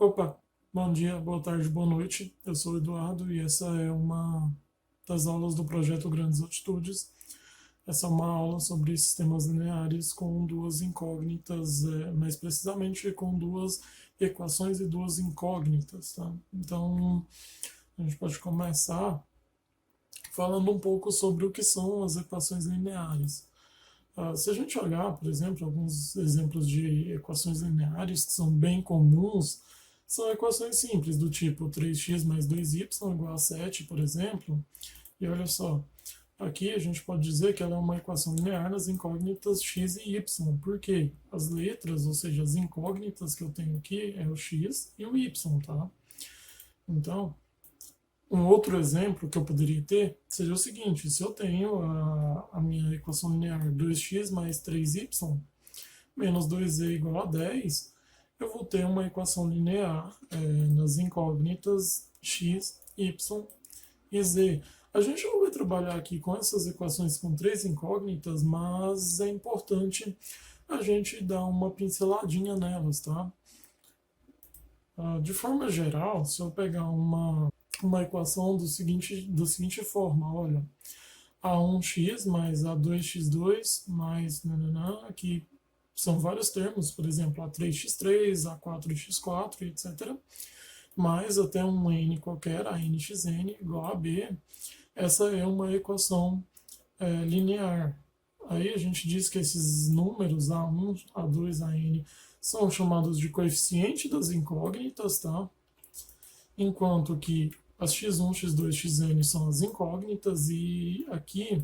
Opa, bom dia, boa tarde, boa noite. Eu sou o Eduardo e essa é uma das aulas do projeto Grandes Atitudes. Essa é uma aula sobre sistemas lineares com duas incógnitas, mais precisamente com duas equações e duas incógnitas, tá? Então, a gente pode começar falando um pouco sobre o que são as equações lineares. Se a gente olhar, por exemplo, alguns exemplos de equações lineares que são bem comuns, são equações simples, do tipo 3x mais 2y igual a 7, por exemplo. E olha só, aqui a gente pode dizer que ela é uma equação linear nas incógnitas x e y, porque as letras, ou seja, as incógnitas que eu tenho aqui, é o x e o y, tá? Então, um outro exemplo que eu poderia ter seria o seguinte: se eu tenho a minha equação linear 2x mais 3y menos 2z igual a 10, eu vou ter uma equação linear nas incógnitas x, y e z. A gente não vai trabalhar aqui com essas equações com três incógnitas, mas é importante a gente dar uma pinceladinha nelas, tá? De forma geral, se eu pegar uma equação da seguinte forma, olha, a1x mais a2x2 mais nananã, aqui são vários termos, por exemplo, a3x3, a4x4, etc. Mais até um n qualquer, a nxn igual a b. Essa é uma equação linear. Aí a gente diz que esses números, a1, a2, a n, são chamados de coeficiente das incógnitas, tá? Enquanto que as x1, x2, xn são as incógnitas, e aqui,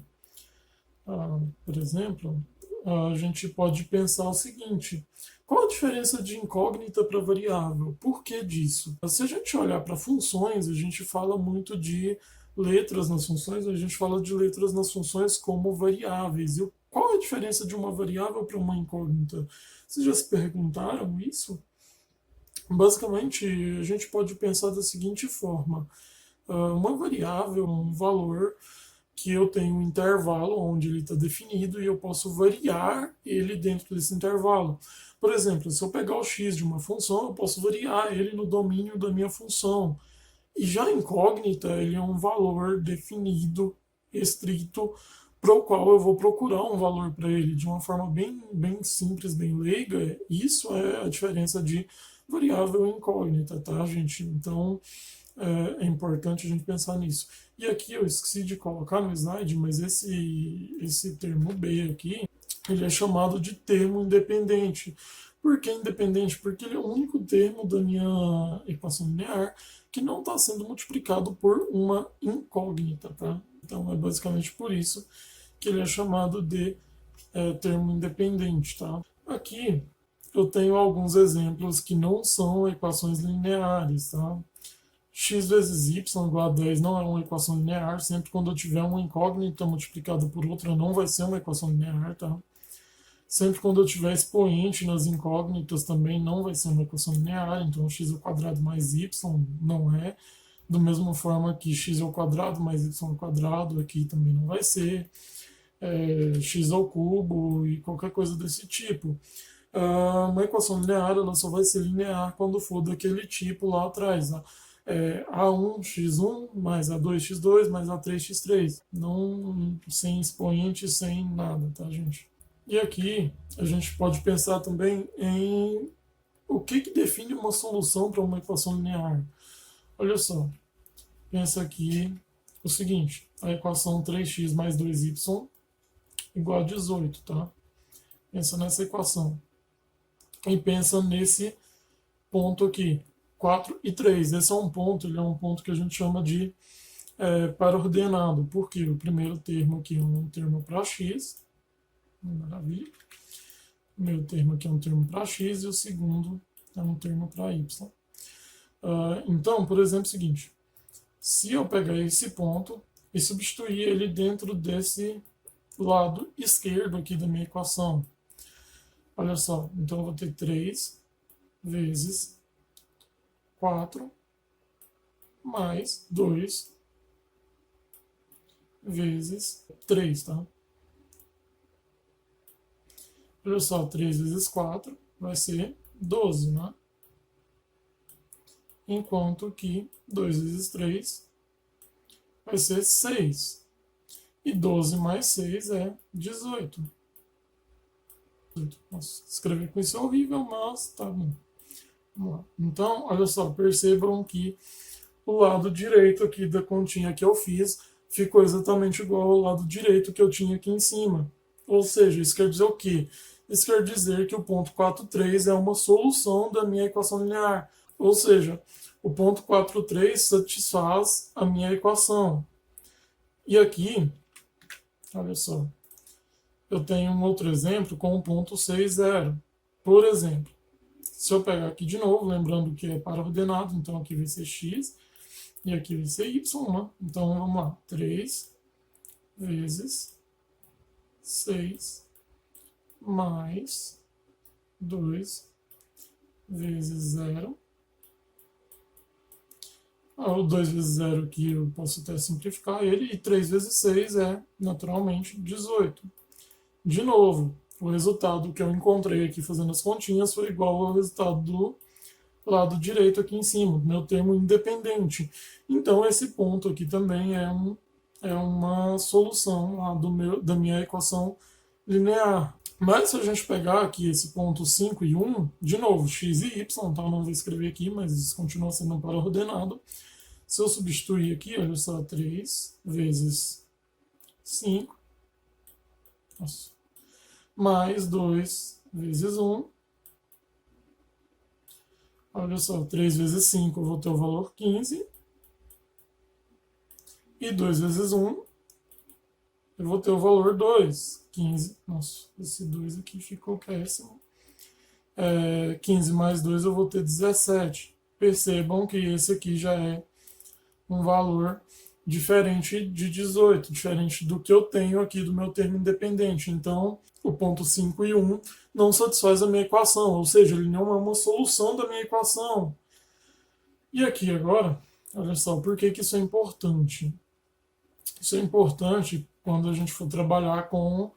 por exemplo, a gente pode pensar o seguinte: qual a diferença de incógnita para variável? Por que disso? Se a gente olhar para funções, a gente fala muito de letras nas funções, a gente fala de letras nas funções como variáveis. E qual a diferença de uma variável para uma incógnita? Vocês já se perguntaram isso? Basicamente, a gente pode pensar da seguinte forma: uma variável, um valor que eu tenho um intervalo onde ele está definido e eu posso variar ele dentro desse intervalo. Por exemplo, se eu pegar o x de uma função, eu posso variar ele no domínio da minha função. E já a incógnita, ele é um valor definido, estrito, para o qual eu vou procurar um valor para ele de uma forma bem simples, bem leiga. Isso é a diferença de variável e incógnita, tá, gente? Então, é importante a gente pensar nisso. E aqui eu esqueci de colocar no slide, mas esse termo B aqui, ele é chamado de termo independente. Por que independente? Porque ele é o único termo da minha equação linear que não está sendo multiplicado por uma incógnita, tá? Então é basicamente por isso que ele é chamado de termo independente, tá? Aqui eu tenho alguns exemplos que não são equações lineares, tá? X vezes y igual a 10 não é uma equação linear. Sempre quando eu tiver uma incógnita multiplicada por outra, não vai ser uma equação linear, tá? Sempre quando eu tiver expoente nas incógnitas também não vai ser uma equação linear. Então, x ao quadrado mais y não é. Da mesma forma que x ao quadrado mais y ao quadrado aqui também não vai ser. X ao cubo e qualquer coisa desse tipo. Uma equação linear ela só vai ser linear quando for daquele tipo lá atrás. A1x1 mais A2x2 mais A3x3. Não, sem expoente, sem nada, tá, gente? E aqui a gente pode pensar também em o que define uma solução para uma equação linear. Olha só, pensa aqui o seguinte: a equação 3x mais 2y igual a 18, tá? Pensa nessa equação. E pensa nesse ponto aqui, 4 e 3. Esse é um ponto, ele é um ponto que a gente chama de par ordenado, porque o primeiro termo aqui é um termo para x, maravilha. O meu termo aqui é um termo para x e o segundo é um termo para y. Então, por exemplo, é o seguinte: se eu pegar esse ponto e substituir ele dentro desse lado esquerdo aqui da minha equação, olha só, então eu vou ter 3 vezes 4 mais 2 vezes 3, tá? Olha só, 3 vezes 4 vai ser 12, né? enquanto que 2 vezes 3 vai ser 6. E 12 mais 6 é 18. Nossa, escrever com isso é horrível, mas tá bom. Vamos lá. Então, olha só, percebam que o lado direito aqui da continha que eu fiz ficou exatamente igual ao lado direito que eu tinha aqui em cima. Ou seja, isso quer dizer o quê? Isso quer dizer que o ponto 43 é uma solução da minha equação linear. Ou seja, o ponto 43 satisfaz a minha equação. E aqui, olha só, eu tenho um outro exemplo com o ponto 60. Por exemplo, se eu pegar aqui de novo, lembrando que é para ordenado, então aqui vai ser x e aqui vai ser y, né? Então vamos lá, 3 vezes 6 mais 2 vezes 0. O 2 vezes 0 aqui eu posso até simplificar ele, e 3 vezes 6 é, naturalmente, 18. De novo, o resultado que eu encontrei aqui fazendo as continhas foi igual ao resultado do lado direito aqui em cima, meu termo independente. Então esse ponto aqui também é uma solução lá da minha equação linear. Mas se a gente pegar aqui esse ponto 5 e 1, de novo, x e y, tá? Eu não vou escrever aqui, mas isso continua sendo um par ordenado. Se eu substituir aqui, olha só, 3 vezes 5, nossa, mais 2 vezes 1. Olha só, 3 vezes 5 eu vou ter o valor 15. E 2 vezes 1 eu vou ter o valor 2. 15. Nossa, esse 2 aqui ficou péssimo. 15 mais 2 eu vou ter 17. Percebam que esse aqui já é um valor diferente de 18, diferente do que eu tenho aqui do meu termo independente. Então, o ponto 5 e 1 não satisfaz a minha equação, ou seja, ele não é uma solução da minha equação. E aqui agora, olha só, por que isso é importante? Isso é importante quando a gente for trabalhar com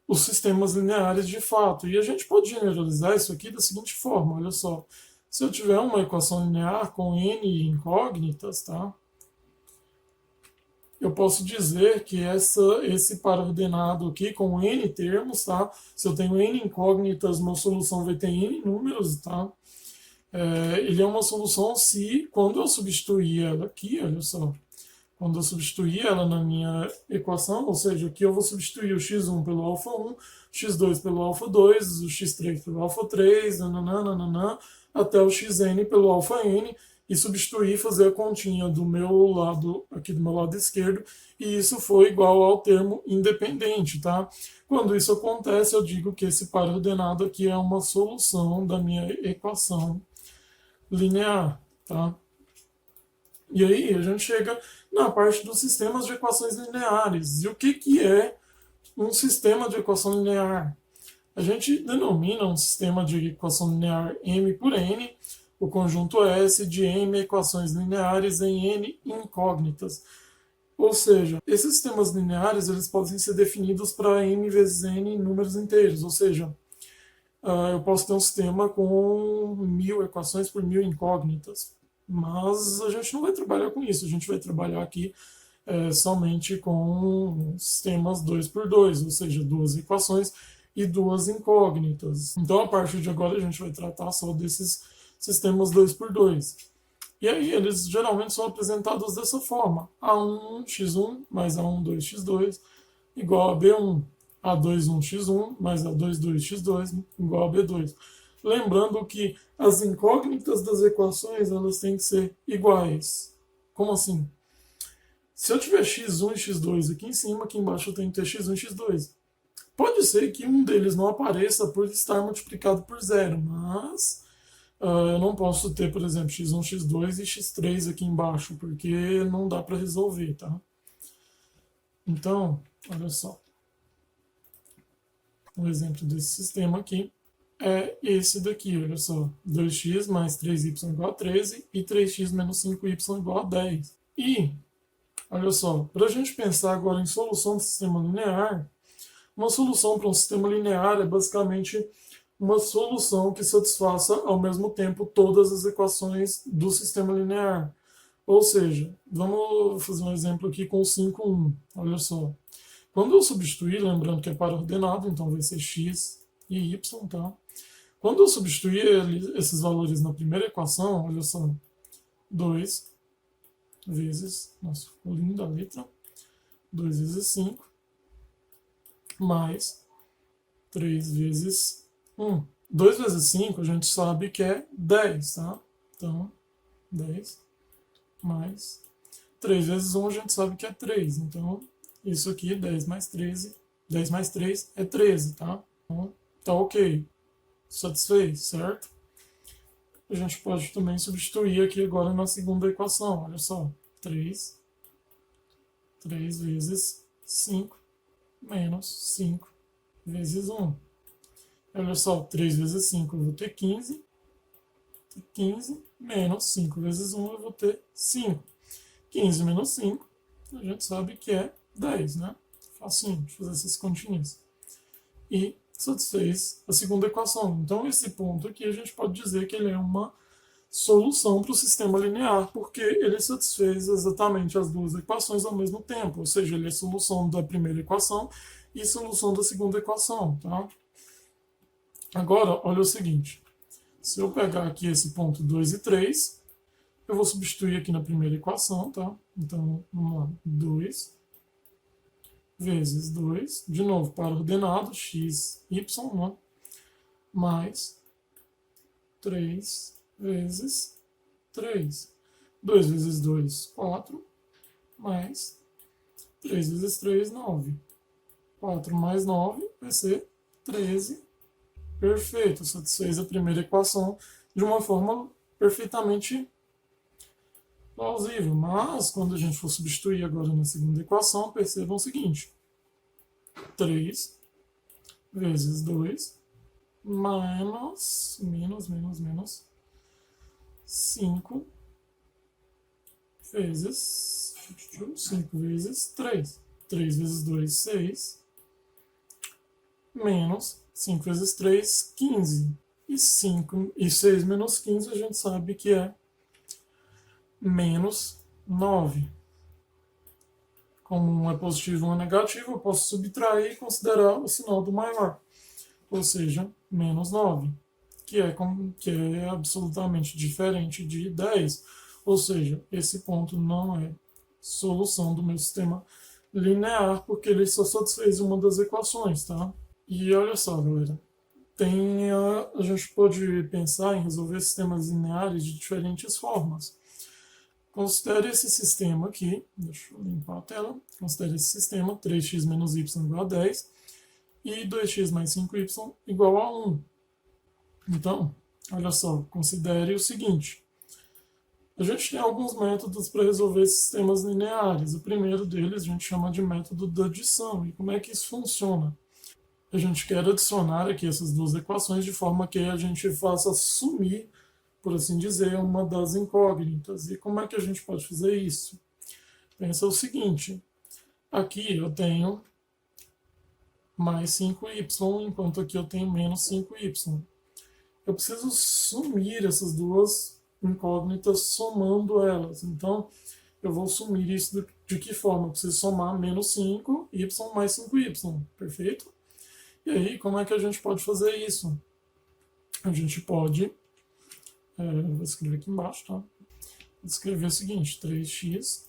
os sistemas lineares de fato. E a gente pode generalizar isso aqui da seguinte forma, olha só. Se eu tiver uma equação linear com n incógnitas, tá? Eu posso dizer que esse par ordenado aqui com n termos, tá? Se eu tenho n incógnitas, minha solução vai ter n números, tá? Ele é uma solução se, quando eu substituir ela aqui, olha só, quando eu substituir ela na minha equação, ou seja, aqui eu vou substituir o x1 pelo α1, x2 pelo α2, o x3 pelo α3, nananana, até o xn pelo αn, e substituir, fazer a continha do meu lado, aqui do meu lado esquerdo, e isso foi igual ao termo independente, tá? Quando isso acontece, eu digo que esse par ordenado aqui é uma solução da minha equação linear, tá? E aí a gente chega na parte dos sistemas de equações lineares. E o que é um sistema de equação linear? A gente denomina um sistema de equação linear M por N, o conjunto S de M equações lineares em N incógnitas. Ou seja, esses sistemas lineares eles podem ser definidos para M vezes N em números inteiros. Ou seja, eu posso ter um sistema com 1000 equações por 1000 incógnitas. Mas a gente não vai trabalhar com isso. A gente vai trabalhar aqui somente com sistemas 2 por 2, ou seja, duas equações e duas incógnitas. Então, a partir de agora, a gente vai tratar só desses sistemas 2 por 2. E aí, eles geralmente são apresentados dessa forma: A1, x1 mais A1, 2x2 igual a B1. A2, 1x1 mais A2, 2x2 igual a B2. Lembrando que as incógnitas das equações elas têm que ser iguais. Como assim? Se eu tiver x1 e x2 aqui em cima, aqui embaixo eu tenho que ter x1 e x2. Pode ser que um deles não apareça por estar multiplicado por zero, mas eu não posso ter, por exemplo, x1, x2 e x3 aqui embaixo, porque não dá para resolver, tá? Então, olha só. Um exemplo desse sistema aqui é esse daqui, olha só. 2x mais 3y igual a 13 e 3x menos 5y igual a 10. E, olha só, para a gente pensar agora em solução do sistema linear, uma solução para um sistema linear é basicamente uma solução que satisfaça ao mesmo tempo todas as equações do sistema linear. Ou seja, vamos fazer um exemplo aqui com o 5, 1. Olha só. Quando eu substituir, lembrando que é para ordenado, então vai ser x e y, tá? Quando eu substituir esses valores na primeira equação, olha só, 2 vezes, nossa, ficou linda a letra, 2 vezes 5, mais 3 vezes 1. 2 vezes 5 a gente sabe que é 10, tá? Então, 10 mais 3 vezes 1 a gente sabe que é 3. Então, isso aqui, 10 mais 13, 10 mais 3 é 13, tá? Então, tá ok. Satisfez, certo? A gente pode também substituir aqui agora na segunda equação. Olha só, 3 vezes 5 menos 5 vezes 1. Olha só, 3 vezes 5 eu vou ter 15. 15 menos 5 vezes 1 eu vou ter 5. 15 menos 5, a gente sabe que é 10, né? Facinho de fazer essas continhas. E satisfez a segunda equação. Então, esse ponto aqui a gente pode dizer que ele é uma solução para o sistema linear, porque ele satisfez exatamente as duas equações ao mesmo tempo, ou seja, ele é solução da primeira equação e solução da segunda equação, tá? Agora, olha o seguinte, se eu pegar aqui esse ponto 2 e 3, eu vou substituir aqui na primeira equação, tá? Então, vamos lá, 2 vezes 2, de novo, para ordenado, x, y, né? Mais 3 vezes 3. 2 vezes 2, 4, mais 3 vezes 3, 9. 4 mais 9 vai ser 13. Perfeito, satisfez a primeira equação de uma forma perfeitamente plausível. Mas, quando a gente for substituir agora na segunda equação, percebam o seguinte. 3 vezes 2 menos 5 vezes 3. 3 vezes 2, 6. Menos 5 vezes 3, 15. E 6 menos 15 a gente sabe que é menos 9. Como um é positivo e um é negativo, eu posso subtrair e considerar o sinal do maior. Ou seja, menos 9, que é absolutamente diferente de 10. Ou seja, esse ponto não é solução do meu sistema linear, porque ele só satisfez uma das equações, tá? E olha só, galera, a gente pode pensar em resolver sistemas lineares de diferentes formas. Considere esse sistema aqui, deixa eu limpar a tela, considere esse sistema 3x menos y igual a 10 e 2x mais 5y igual a 1. Então, olha só, considere o seguinte. A gente tem alguns métodos para resolver sistemas lineares. O primeiro deles a gente chama de método da adição. E como é que isso funciona? A gente quer adicionar aqui essas duas equações de forma que a gente faça sumir, por assim dizer, uma das incógnitas. E como é que a gente pode fazer isso? Pensa o seguinte, aqui eu tenho mais 5y, enquanto aqui eu tenho menos 5y. Eu preciso sumir essas duas incógnitas somando elas. Então, eu vou sumir isso de que forma? Eu preciso somar menos 5y mais 5y, perfeito? E aí, como é que a gente pode fazer isso? A gente pode, vou escrever aqui embaixo, tá? Vou escrever o seguinte, 3x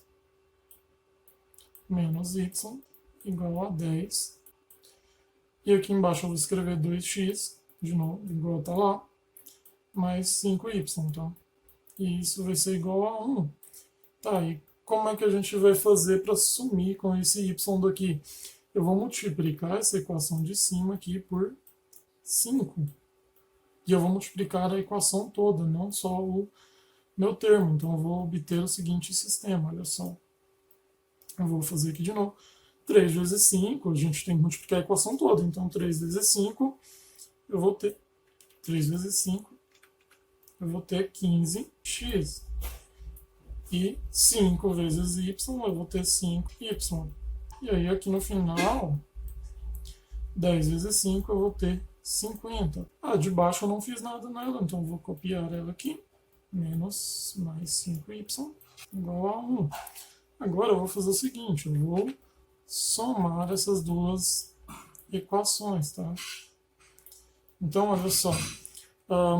menos y igual a 10. E aqui embaixo eu vou escrever 2x, de novo, igual tá lá, mais 5y, tá? E isso vai ser igual a 1. Tá, e como é que a gente vai fazer para sumir com esse y daqui? Eu vou multiplicar essa equação de cima aqui por 5. E eu vou multiplicar a equação toda, não só o meu termo. Então eu vou obter o seguinte sistema, olha só. Eu vou fazer aqui de novo. 3 vezes 5, a gente tem que multiplicar a equação toda. Então 3 vezes 5, eu vou ter 3 vezes 5, eu vou ter 15x. E 5 vezes y, eu vou ter 5y. E aí aqui no final, 10 vezes 5, eu vou ter 50. A de baixo eu não fiz nada nela, então eu vou copiar ela aqui. Menos mais 5y igual a 1. Agora eu vou fazer o seguinte, eu vou somar essas duas equações, tá? Então, olha só,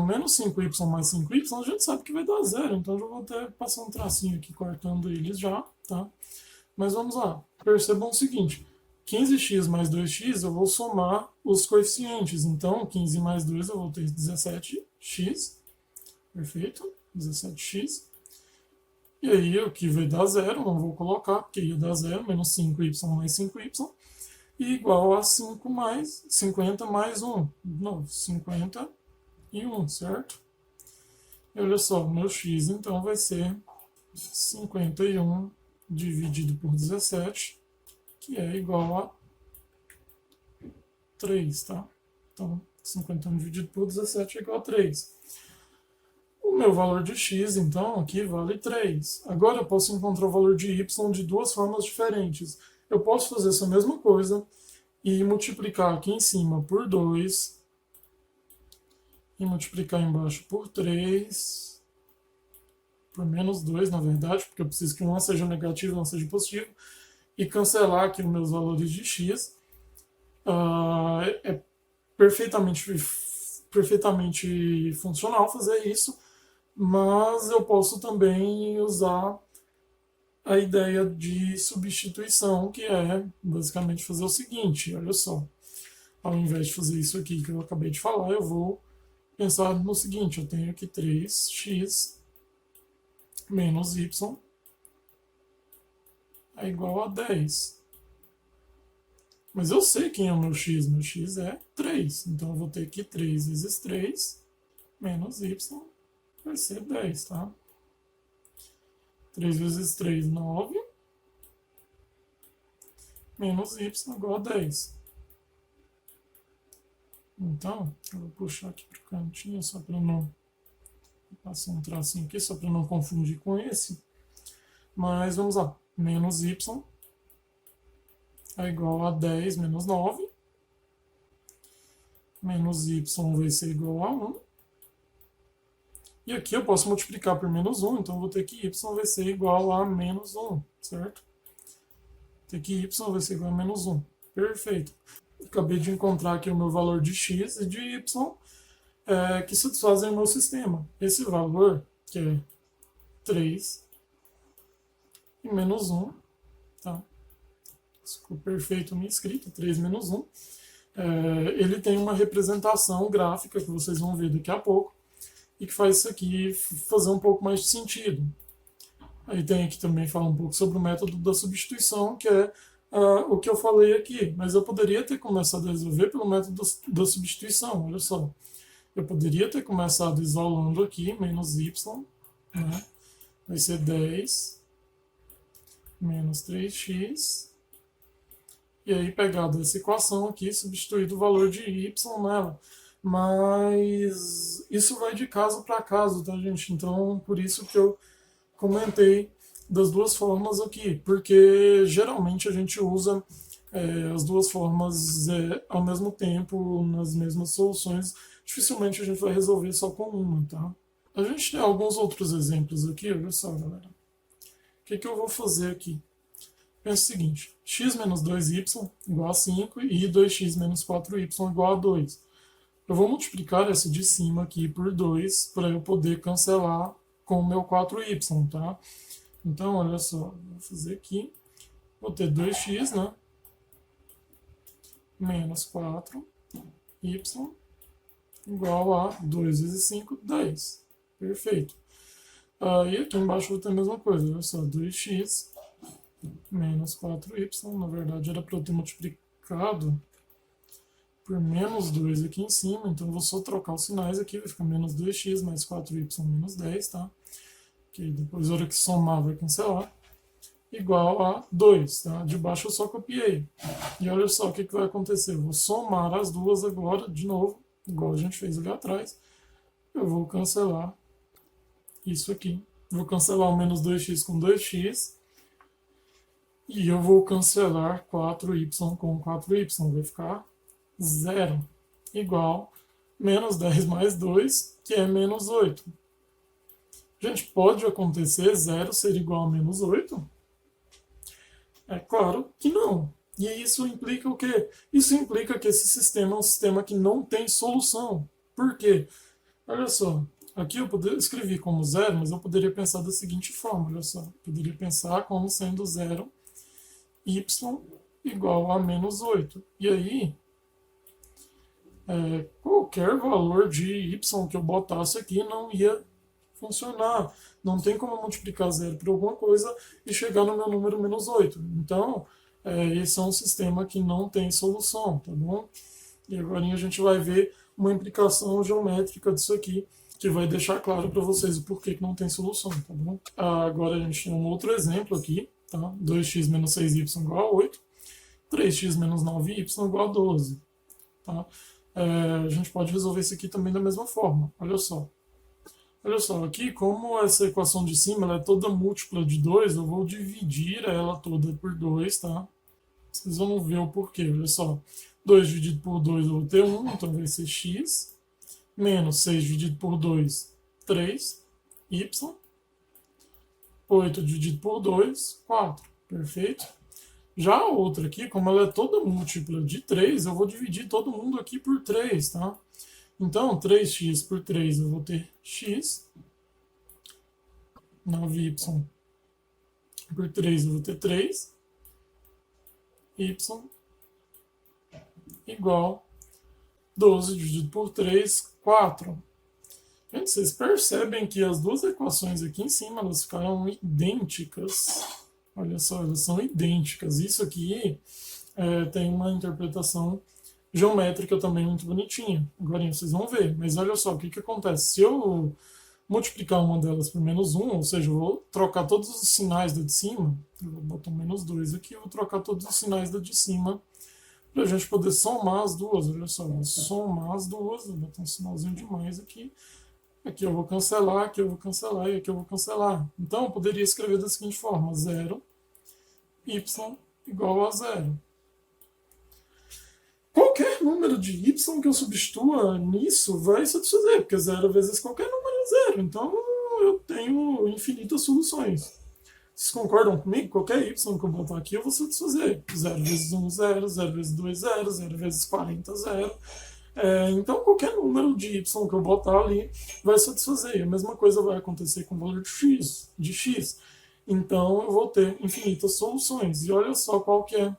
menos 5y mais 5y, a gente sabe que vai dar zero, então eu já vou até passar um tracinho aqui cortando eles já, tá? Mas vamos lá, percebam o seguinte, 15x mais 2x eu vou somar os coeficientes, então 15 mais 2 eu vou ter 17x, perfeito, 17x. E aí o que vai dar zero, não vou colocar, porque ia dar zero, menos 5y mais 5y, e igual a 5 mais 50 mais 1. Não, 51, certo? E olha só, meu x então vai ser 51 dividido por 17, que é igual a 3, tá? Então, 51 dividido por 17 é igual a 3. O meu valor de x, então, aqui vale 3. Agora eu posso encontrar o valor de y de duas formas diferentes. Eu posso fazer essa mesma coisa e multiplicar aqui em cima por 2 e multiplicar embaixo por 3, por menos 2, na verdade, porque eu preciso que uma seja negativo e uma seja positivo, e cancelar aqui os meus valores de x. É perfeitamente funcional fazer isso, mas eu posso também usar a ideia de substituição, que é basicamente fazer o seguinte, olha só, ao invés de fazer isso aqui que eu acabei de falar, eu vou pensar no seguinte, eu tenho aqui 3x menos y é igual a 10. Mas eu sei quem é o meu x é 3, então eu vou ter aqui 3 vezes 3 menos y vai ser 10, tá? 3 vezes 3, 9, menos y igual a 10. Então, eu vou puxar aqui para o cantinho, só para não passar um tracinho aqui, só para não confundir com esse. Mas vamos lá, menos y é igual a 10 menos 9, menos y vai ser igual a 1. E aqui eu posso multiplicar por menos 1, então eu vou ter que y vai ser igual a menos 1, certo? Ter que y vai ser igual a menos 1. Perfeito. Acabei de encontrar aqui o meu valor de x e de y que satisfazem o meu sistema. Esse valor, que é 3 e menos 1, tá? Ficou perfeito a minha escrita, 3 menos 1. Ele tem uma representação gráfica que vocês vão ver daqui a pouco e que faz isso aqui fazer um pouco mais de sentido. Aí tem aqui também falar um pouco sobre o método da substituição, que é o que eu falei aqui, mas eu poderia ter começado a resolver pelo método da substituição, olha só. Eu poderia ter começado isolando aqui, menos y, né? Vai ser 10 menos 3x, e aí pegado essa equação aqui, substituído o valor de y nela. Mas isso vai de caso para caso, tá, gente? Então, por isso que eu comentei das duas formas aqui, porque geralmente a gente usa as duas formas ao mesmo tempo, nas mesmas soluções. Dificilmente a gente vai resolver só com uma, tá? A gente tem alguns outros exemplos aqui, olha só, galera. O que eu vou fazer aqui? Pensa o seguinte, x menos 2y igual a 5 e 2x menos 4y igual a 2. Eu vou multiplicar esse de cima aqui por 2 para eu poder cancelar com o meu 4y, tá? Então, olha só, vou fazer aqui, vou ter 2x, né? Menos 4y igual a 2 vezes 5, 10. Perfeito. E aqui embaixo vou ter a mesma coisa, olha só, 2x menos 4y, na verdade era para eu ter multiplicado por menos 2 aqui em cima, então eu vou só trocar os sinais aqui, vai ficar menos 2x mais 4y menos 10, tá? Que depois, na hora que somar, vai cancelar, igual a 2, tá? De baixo eu só copiei. E olha só o que vai acontecer, eu vou somar as duas agora, de novo, igual a gente fez ali atrás, eu vou cancelar isso aqui. Vou cancelar o menos 2x com 2x, e eu vou cancelar 4y com 4y, vai ficar 0. igual menos 10 mais 2, que é menos 8. Gente, pode acontecer zero ser igual a menos 8? É claro que não. E isso implica o quê? Isso implica que esse sistema é um sistema que não tem solução. Por quê? Olha só, aqui escrevi como zero, mas eu poderia pensar da seguinte forma, olha só. Eu poderia pensar como sendo zero y igual a menos 8. E aí, qualquer valor de y que eu botasse aqui não ia funcionar. Não tem como eu multiplicar zero por alguma coisa e chegar no meu número menos 8. Então, esse é um sistema que não tem solução, tá bom? E agora a gente vai ver uma implicação geométrica disso aqui, que vai deixar claro para vocês o porquê que não tem solução, tá bom? Agora a gente tem um outro exemplo aqui, tá? 2x menos 6y igual a 8, 3x menos 9y igual a 12, tá? A gente pode resolver isso aqui também da mesma forma, olha só. Olha só, aqui como essa equação de cima ela é toda múltipla de 2, eu vou dividir ela toda por 2, tá? Vocês vão ver o porquê, olha só. 2 dividido por 2 eu vou ter 1, então vai ser x. Menos 6 dividido por 2, 3. Y. 8 dividido por 2, 4. Perfeito? Já a outra aqui, como ela é toda múltipla de 3, eu vou dividir todo mundo aqui por 3, tá? Então, 3x por 3 eu vou ter x. 9y por 3 eu vou ter 3. Y igual 12 dividido por 3, 4. Gente, vocês percebem que as duas equações aqui em cima, elas ficaram idênticas. Olha só, elas são idênticas. Isso aqui tem uma interpretação geométrica também muito bonitinha. Agora vocês vão ver. Mas olha só, o que acontece? Se eu multiplicar uma delas por menos 1, ou seja, eu vou trocar todos os sinais da de cima, eu vou botar um menos 2 aqui, eu vou trocar todos os sinais da de cima, para a gente poder somar as duas. Olha só, vou somar as duas, vou botar um sinalzinho de mais aqui. Aqui eu vou cancelar, aqui eu vou cancelar e aqui eu vou cancelar. Então eu poderia escrever da seguinte forma: 0, y igual a 0. Qualquer número de y que eu substitua nisso vai satisfazer, porque 0 vezes qualquer número é 0. Então eu tenho infinitas soluções. Vocês concordam comigo? Qualquer y que eu botar aqui eu vou satisfazer. 0 vezes 1, 0. 0 vezes 2, 0. 0 vezes 40, 0. Então qualquer número de y que eu botar ali vai satisfazer. A mesma coisa vai acontecer com o valor de x. Então eu vou ter infinitas soluções. E olha só qual que é.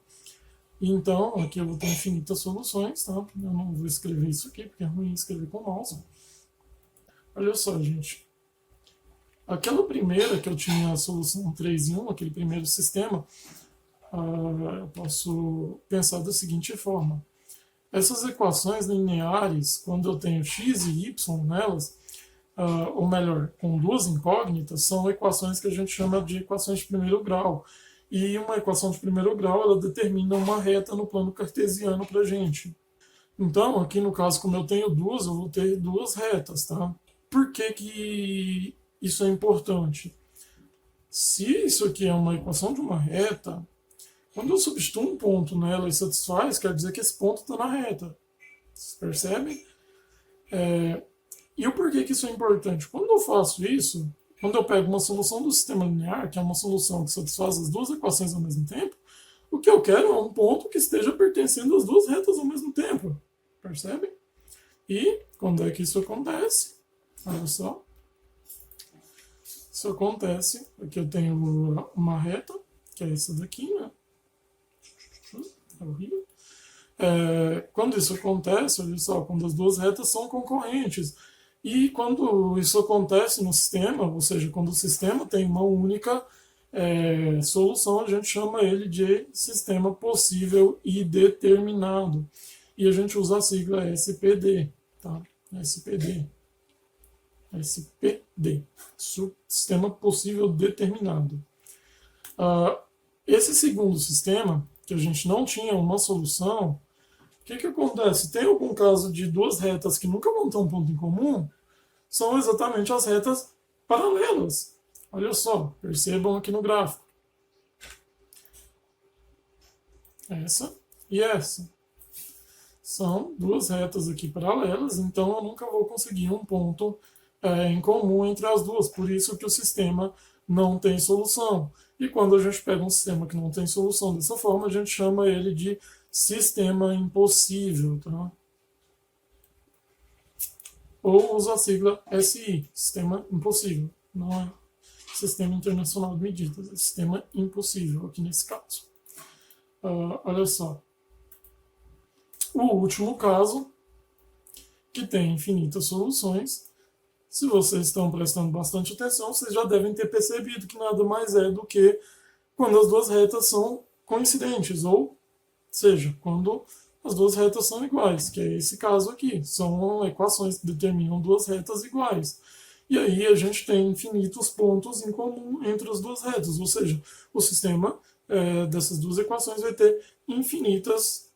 Então, aqui eu vou ter infinitas soluções, tá? Eu não vou escrever isso aqui, porque é ruim escrever com o mouse. Olha só, gente. Aquela primeira que eu tinha a solução 3 em 1, aquele primeiro sistema, eu posso pensar da seguinte forma. Essas equações lineares, quando eu tenho x e y nelas, ou melhor, com duas incógnitas, são equações que a gente chama de equações de primeiro grau. E uma equação de primeiro grau, ela determina uma reta no plano cartesiano para a gente. Então, aqui no caso, como eu tenho duas, eu vou ter duas retas, tá? Por que isso é importante? Se isso aqui é uma equação de uma reta, quando eu substituo um ponto nela e satisfaz, quer dizer que esse ponto está na reta. Vocês percebem? E o porquê que isso é importante? Quando eu faço isso, quando eu pego uma solução do sistema linear, que é uma solução que satisfaz as duas equações ao mesmo tempo, o que eu quero é um ponto que esteja pertencendo às duas retas ao mesmo tempo. Percebe? E quando é que isso acontece? Olha só. Isso acontece, aqui eu tenho uma reta, que é essa daqui, né? É horrível. Quando isso acontece, olha só, quando as duas retas são concorrentes. E quando isso acontece no sistema, ou seja, quando o sistema tem uma única solução, a gente chama ele de sistema possível e determinado. E a gente usa a sigla SPD, tá? SPD. SPD. Sistema possível determinado. Esse segundo sistema, que a gente não tinha uma solução, o que acontece? Tem algum caso de duas retas que nunca vão ter um ponto em comum? São exatamente as retas paralelas. Olha só, percebam aqui no gráfico. Essa e essa. São duas retas aqui paralelas, então eu nunca vou conseguir um ponto em comum entre as duas. Por isso que o sistema não tem solução. E quando a gente pega um sistema que não tem solução dessa forma, a gente chama ele de sistema impossível. Tá? Ou usa a sigla SI, sistema impossível. Não é sistema internacional de medidas, é sistema impossível aqui nesse caso. Olha só. O último caso, que tem infinitas soluções. Se vocês estão prestando bastante atenção, vocês já devem ter percebido que nada mais é do que quando as duas retas são coincidentes, ou seja, quando as duas retas são iguais, que é esse caso aqui. São equações que determinam duas retas iguais. E aí a gente tem infinitos pontos em comum entre as duas retas, ou seja, o sistema dessas duas equações vai ter infinitas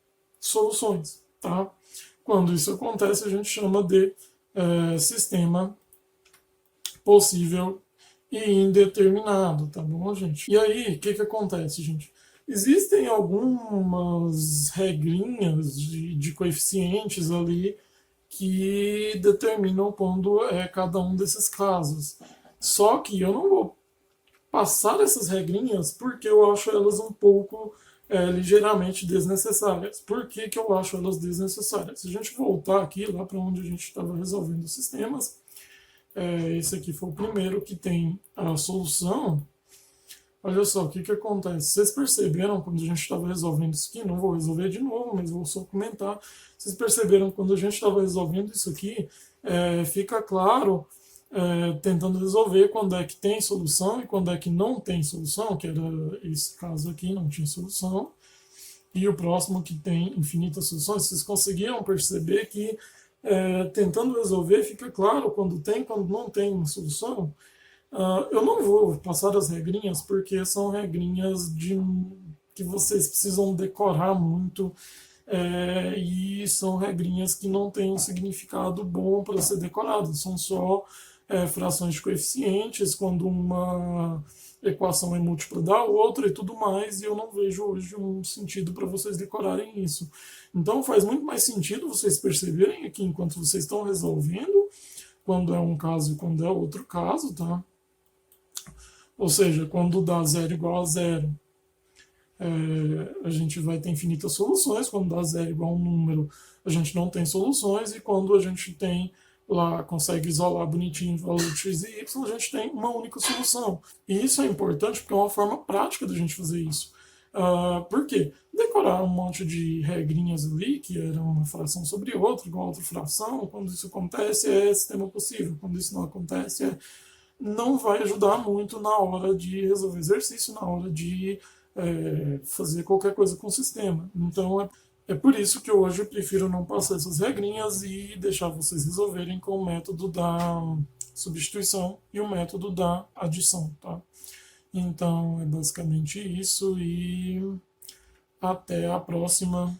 soluções. Tá? Quando isso acontece, a gente chama de sistema possível e indeterminado, tá bom, gente? E aí, o que acontece, gente? Existem algumas regrinhas de coeficientes ali que determinam quando é cada um desses casos. Só que eu não vou passar essas regrinhas porque eu acho elas um pouco ligeiramente desnecessárias. Por que, que eu acho elas desnecessárias? Se a gente voltar aqui lá para onde a gente estava resolvendo os sistemas, esse aqui foi o primeiro que tem a solução. Olha só, o que, que acontece? Vocês perceberam quando a gente estava resolvendo isso aqui? Não vou resolver de novo, mas vou só comentar. Vocês perceberam quando a gente estava resolvendo isso aqui? Fica claro, tentando resolver quando é que tem solução e quando é que não tem solução, que era esse caso aqui, não tinha solução. E o próximo que tem infinitas soluções. Vocês conseguiram perceber que tentando resolver fica claro quando tem, quando não tem uma solução? Eu não vou passar as regrinhas porque são regrinhas que vocês precisam decorar muito e são regrinhas que não têm um significado bom para ser decorado. São só frações de coeficientes, quando uma equação é múltipla da outra e tudo mais, e eu não vejo hoje um sentido para vocês decorarem isso. Então faz muito mais sentido vocês perceberem aqui enquanto vocês estão resolvendo, quando é um caso e quando é outro caso, tá? Ou seja, quando dá zero igual a zero, a gente vai ter infinitas soluções. Quando dá zero igual a um número, a gente não tem soluções. E quando a gente tem lá, consegue isolar bonitinho o valor de x e y, a gente tem uma única solução. E isso é importante porque é uma forma prática da gente fazer isso. Por quê? Decorar um monte de regrinhas ali, que eram uma fração sobre outra, igual a outra fração, quando isso acontece é sistema possível, quando isso não acontece não vai ajudar muito na hora de resolver exercício, na hora de fazer qualquer coisa com o sistema. Então é por isso que hoje eu prefiro não passar essas regrinhas e deixar vocês resolverem com o método da substituição e o método da adição, tá? Então é basicamente isso e até a próxima.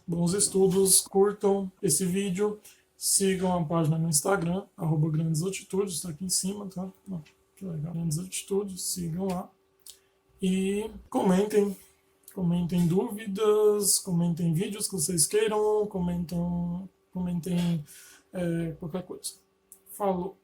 Bons estudos, curtam esse vídeo, sigam a página no Instagram, @grandesatitudes, está aqui em cima, tá? Que legal, Grandes Atitudes, sigam lá. E comentem dúvidas, comentem vídeos que vocês queiram, comentem qualquer coisa. Falou!